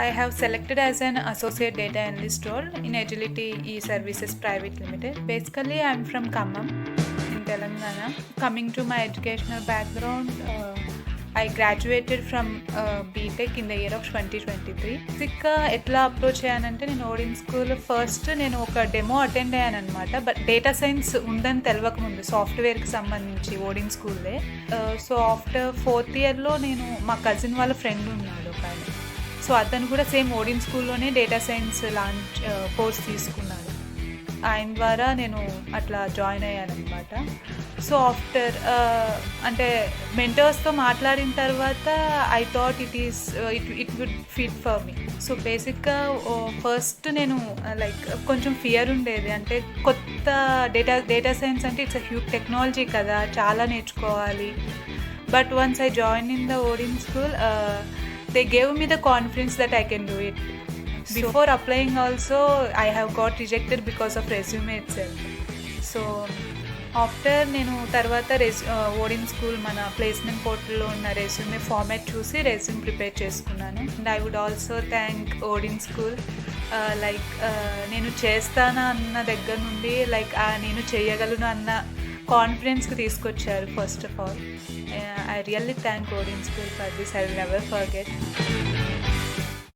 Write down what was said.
I have selected as an associate data analyst role in Agility E-Services Private Limited. Basically, I'm from Khammam in Telangana. Coming to my educational background, I graduated from BTech in the year of 2023. బేసిక్గా ఎట్లా approach అయ్యానంటే నేను Odin school first నేను ఒక demo attend అయ్యాను అనమాట. But data science ఉందని తెలియకముందు సాఫ్ట్వేర్కి సంబంధించి Odin స్కూల్లే. So after 4th ఇయర్లో నేను మా కజిన్ వాళ్ళ ఫ్రెండ్ ఉన్నాడు ఒక ఆయన. సో అతను కూడా సేమ్ ఓడిన్ స్కూల్లోనే డేటా సైన్స్ కోర్స్ తీసుకున్నాడు. ఆయన ద్వారా నేను అట్లా జాయిన్ అయ్యాను అనమాట. సో ఆఫ్టర్ అంటే మెంటర్స్తో మాట్లాడిన తర్వాత I thought it would fit for me. So బేసిక్గా ఫస్ట్ నేను లైక్ కొంచెం ఫియర్ ఉండేది, అంటే కొత్త డేటా సైన్స్ అంటే ఇట్స్ అ హ్యూజ్ టెక్నాలజీ కదా, చాలా నేర్చుకోవాలి. But once I join in the Odin School, they gave me the confidence that I can do it. Before applying also, I have got rejected because of resume itself. So after నేను తర్వాత Odin school మన placement పోర్టల్లో ఉన్న resume format చూసి resume prepare చేసుకున్నాను. And I would also thank Odin School. Like నేను చేస్తానా అన్న దగ్గర నుండి లైక్ నేను చేయగలను అన్న కాన్ఫిడెన్స్కి తీసుకొచ్చారు. First of all I really thank Odin School for this. I will never forget.